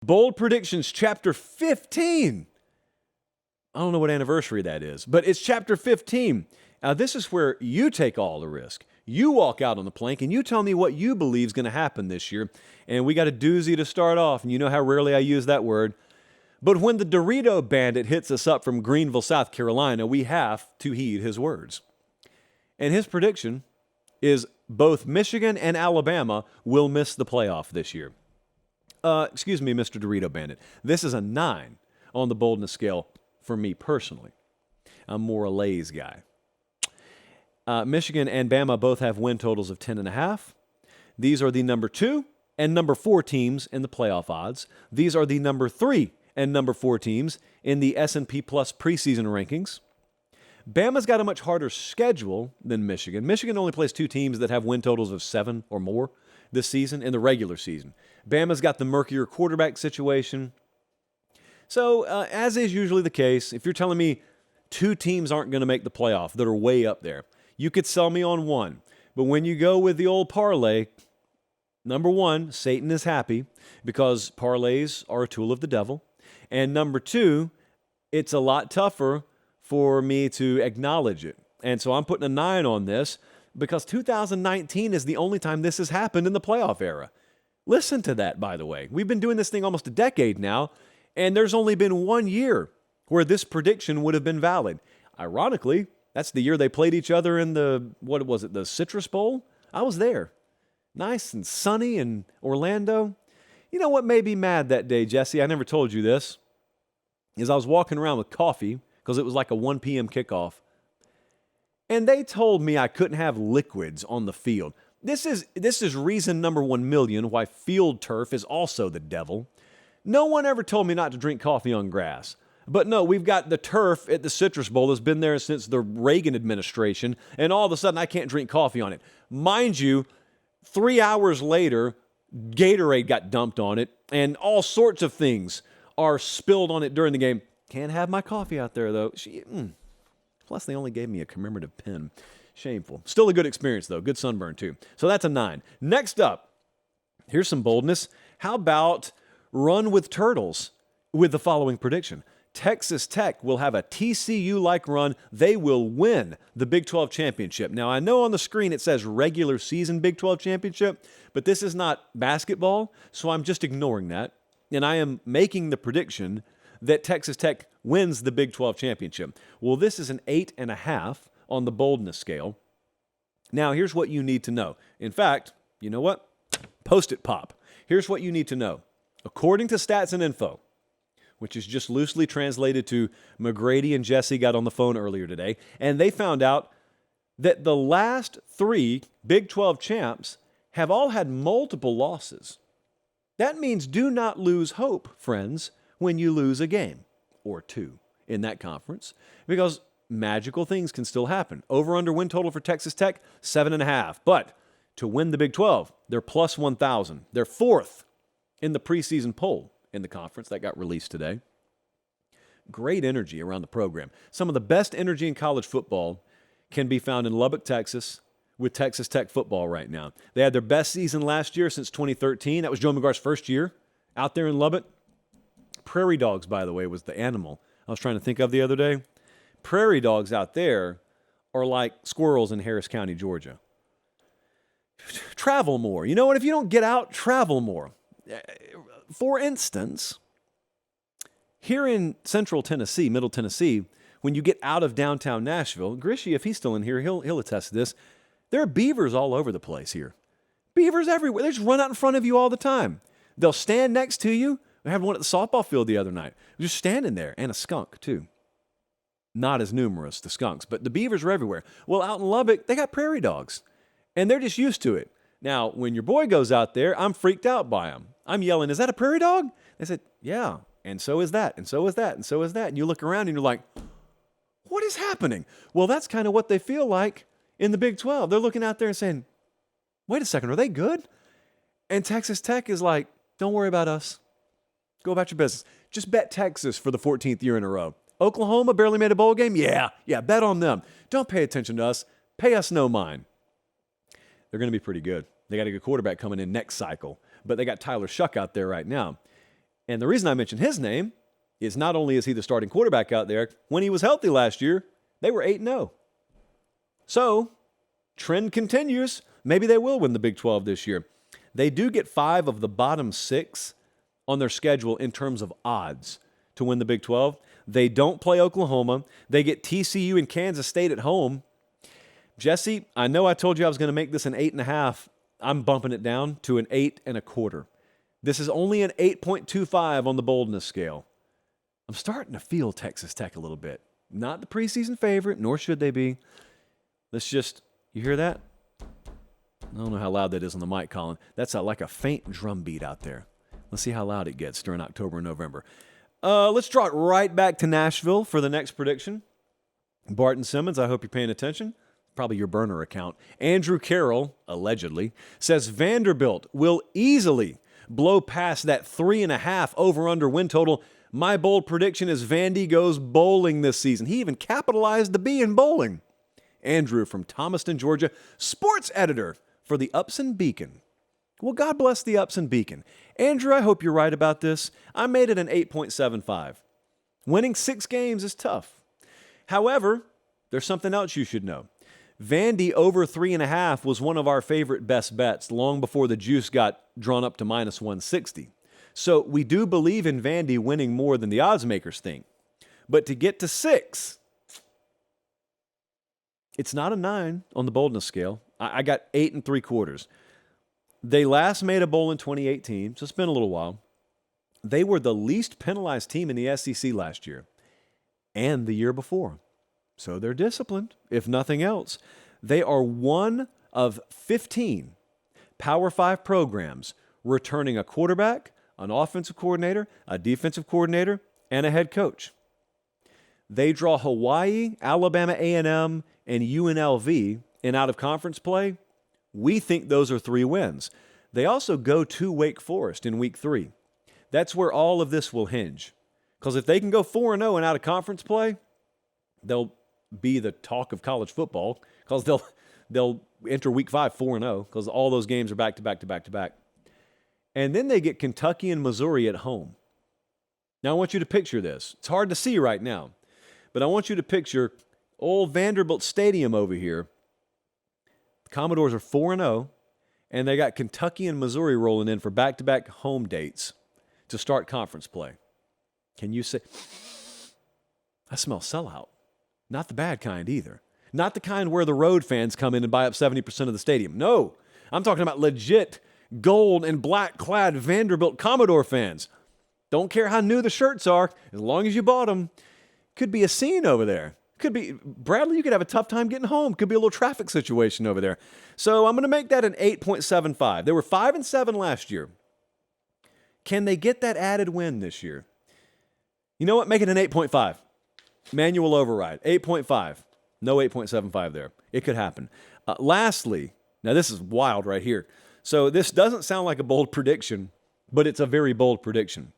Bold Predictions, Chapter 15. I don't know what anniversary that is, but it's Chapter 15. Now, this is where you take all the risk. You walk out on the plank and you tell me what you believe is going to happen this year. And we got a doozy to start off, and you know how rarely I use that word. But when the Dorito Bandit hits us up from Greenville, South Carolina, we have to heed his words. And his prediction is both Michigan and Alabama will miss the playoff this year. Excuse me, Mr. Dorito Bandit. This is a 9 on the boldness scale for me personally. I'm more a Lay's guy. Michigan and Bama both have win totals of 10.5. These are the number 2 and number 4 teams in the playoff odds. These are the number 3 and number 4 teams in the S&P Plus preseason rankings. Bama's got a much harder schedule than Michigan. Michigan only plays 2 teams that have win totals of 7 or more this season in the regular season. Bama's got the murkier quarterback situation. So, as is usually the case, if you're telling me 2 teams aren't going to make the playoff that are way up there, you could sell me on 1. But when you go with the old parlay, number 1, Satan is happy because parlays are a tool of the devil. And number 2, it's a lot tougher for me to acknowledge it. And so I'm putting a 9 on this because 2019 is the only time this has happened in the playoff era. Listen to that, by the way. We've been doing this thing almost a decade now, and there's only been 1 year where this prediction would have been valid. Ironically, that's the year they played each other in the Citrus Bowl? I was there. Nice and sunny in Orlando. You know what made me mad that day, Jesse? I never told you this. Is I was walking around with coffee because it was like a 1 p.m. kickoff. And they told me I couldn't have liquids on the field. This is reason number 1,000,000 why field turf is also the devil. No one ever told me not to drink coffee on grass. But no, we've got the turf at the Citrus Bowl that's been there since the Reagan administration, and all of a sudden I can't drink coffee on it. Mind you, 3 hours later, Gatorade got dumped on it, and all sorts of things are spilled on it during the game. Can't have my coffee out there, though. Plus, they only gave me a commemorative pen. Shameful. Still a good experience, though. Good sunburn, too. So that's a 9. Next up, here's some boldness. How about run with turtles with the following prediction? Texas Tech will have a TCU-like run. They will win the Big 12 championship. Now, I know on the screen it says regular season Big 12 championship, but this is not basketball, so I'm just ignoring that. And I am making the prediction that Texas Tech wins the Big 12 championship. Well, this is an 8.5 on the boldness scale. Now, here's what you need to know. In fact, you know what? Post-it pop. Here's what you need to know. According to Stats and Info, which is just loosely translated to McGrady and Jesse got on the phone earlier today, and they found out that the last 3 Big 12 champs have all had multiple losses. That means do not lose hope, friends, when you lose a game or 2 in that conference, because magical things can still happen. Over-under win total for Texas Tech, 7.5. But to win the Big 12, they're plus 1,000. They're 4th in the preseason poll in the conference that got released today. Great energy around the program. Some of the best energy in college football can be found in Lubbock, Texas, with Texas Tech football right now. They had their best season last year since 2013. That was Joe McGuire's first year out there in Lubbock. Prairie dogs, by the way, was the animal I was trying to think of the other day. Prairie dogs out there are like squirrels in Harris County, Georgia. Travel more. You know what? If you don't get out, travel more. For instance, here in central Tennessee, middle Tennessee, when you get out of downtown Nashville, Grishy, if he's still in here, he'll attest to this, there are beavers all over the place here. Beavers everywhere. They just run out in front of you all the time. They'll stand next to you. We had one at the softball field the other night. Just standing there. And a skunk, too. Not as numerous, the skunks, but the beavers are everywhere. Well, out in Lubbock, they got prairie dogs, and they're just used to it. Now, when your boy goes out there, I'm freaked out by him. I'm yelling, "Is that a prairie dog?" They said, "Yeah, and so is that, and so is that, and so is that." And you look around and you're like, what is happening? Well, that's kind of what they feel like in the Big 12. They're looking out there and saying, wait a second, are they good? And Texas Tech is like, don't worry about us. Go about your business. Just bet Texas for the 14th year in a row. Oklahoma barely made a bowl game? Yeah, bet on them. Don't pay attention to us. Pay us no mind. They're going to be pretty good. They got a good quarterback coming in next cycle, but they got Tyler Shuck out there right now. And the reason I mention his name is not only is he the starting quarterback out there, when he was healthy last year, they were 8-0. So, trend continues. Maybe they will win the Big 12 this year. They do get 5 of the bottom 6 on their schedule in terms of odds to win the Big 12. They don't play Oklahoma. They get TCU and Kansas State at home. Jesse, I know I told you I was going to make this an 8.5. I'm bumping it down to an 8.25. This is only an 8.25 on the boldness scale. I'm starting to feel Texas Tech a little bit. Not the preseason favorite, nor should they be. Let's just, you hear that? I don't know how loud that is on the mic, Colin. That's like a faint drum beat out there. Let's see how loud it gets during October and November. Let's draw it right back to Nashville for the next prediction. Barton Simmons, I hope you're paying attention. Probably your burner account. Andrew Carroll, allegedly, says Vanderbilt will easily blow past that 3.5 over-under win total. My bold prediction is Vandy goes bowling this season. He even capitalized the B in bowling. Andrew from Thomaston, Georgia, sports editor for the Upson Beacon. Well, God bless the Upson Beacon. Andrew, I hope you're right about this. I made it an 8.75. Winning 6 games is tough. However, there's something else you should know. Vandy over 3.5 was one of our favorite best bets long before the juice got drawn up to minus 160. So we do believe in Vandy winning more than the odds makers think. But to get to 6, it's not a 9 on the boldness scale. I got 8.75. They last made a bowl in 2018, so it's been a little while. They were the least penalized team in the SEC last year and the year before. So they're disciplined, if nothing else. They are one of 15 Power 5 programs returning a quarterback, an offensive coordinator, a defensive coordinator, and a head coach. They draw Hawaii, Alabama A&M, and UNLV in out-of-conference play. We think those are 3 wins. They also go to Wake Forest in week 3. That's where all of this will hinge. Because if they can go 4-0 in out-of-conference play, they'll be the talk of college football because they'll enter week 5 4-0 because all those games are back-to-back. And then they get Kentucky and Missouri at home. Now, I want you to picture this. It's hard to see right now, but I want you to picture old Vanderbilt Stadium over here. The Commodores are 4-0, and they got Kentucky and Missouri rolling in for back-to-back home dates to start conference play. Can you say, I smell sellout? Not the bad kind either. Not the kind where the road fans come in and buy up 70% of the stadium. No, I'm talking about legit gold and black-clad Vanderbilt Commodore fans. Don't care how new the shirts are, as long as you bought them. Could be a scene over there. Could be, Bradley, you could have a tough time getting home. Could be a little traffic situation over there. So I'm going to make that an 8.75. They were 5-7 last year. Can they get that added win this year? You know what? Make it an 8.5. Manual override. 8.5. No 8.75 there. It could happen. Lastly, now this is wild right here. So this doesn't sound like a bold prediction, but it's a very bold prediction.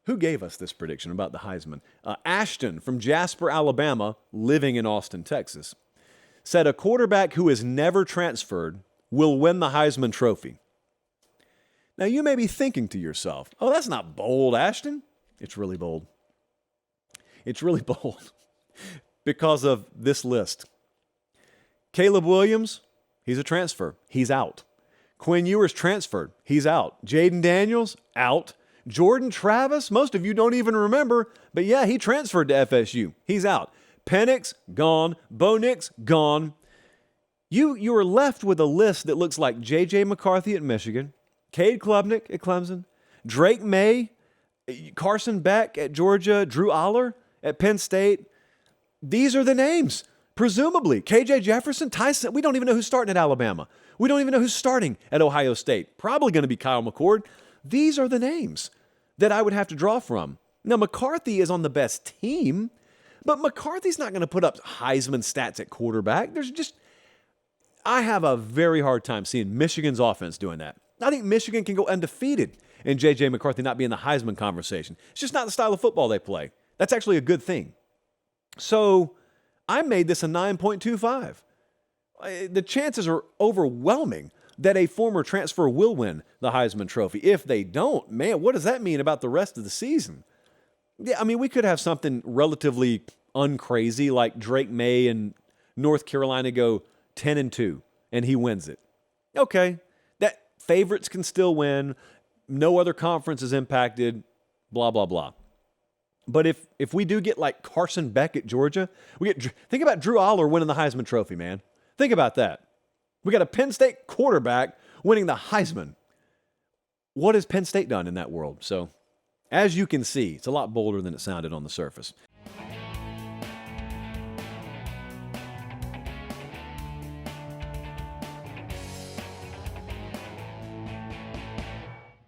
Who gave us this prediction about the Heisman? Ashton from Jasper, Alabama, living in Austin, Texas, said a quarterback who is never transferred will win the Heisman Trophy. Now, you may be thinking to yourself, oh, that's not bold, Ashton. It's really bold. It's really bold because of this list. Caleb Williams, he's a transfer. He's out. Quinn Ewers transferred. He's out. Jaden Daniels, out. Jordan Travis, most of you don't even remember, but yeah, he transferred to FSU. He's out. Penix, gone. Bo Nix, gone. You are left with a list that looks like J.J. McCarthy at Michigan, Cade Klubnik at Clemson, Drake May, Carson Beck at Georgia, Drew Aller at Penn State. These are the names, presumably. KJ Jefferson, Tyson, we don't even know who's starting at Alabama. We don't even know who's starting at Ohio State. Probably going to be Kyle McCord. These are the names that I would have to draw from. Now, McCarthy is on the best team, but McCarthy's not going to put up Heisman stats at quarterback. I have a very hard time seeing Michigan's offense doing that. I think Michigan can go undefeated and J.J. McCarthy not be in the Heisman conversation. It's just not the style of football they play. That's actually a good thing. So I made this a 9.25. The chances are overwhelming that a former transfer will win the Heisman Trophy. If they don't, man, what does that mean about the rest of the season? Yeah, I mean, we could have something relatively uncrazy like Drake May and North Carolina go 10-2 and he wins it. Okay, that favorites can still win. No other conference is impacted, blah, blah, blah. But if we do get like Carson Beck at Georgia, think about Drew Aller winning the Heisman Trophy, man. Think about that. We got a Penn State quarterback winning the Heisman. What has Penn State done in that world? So, as you can see, it's a lot bolder than it sounded on the surface.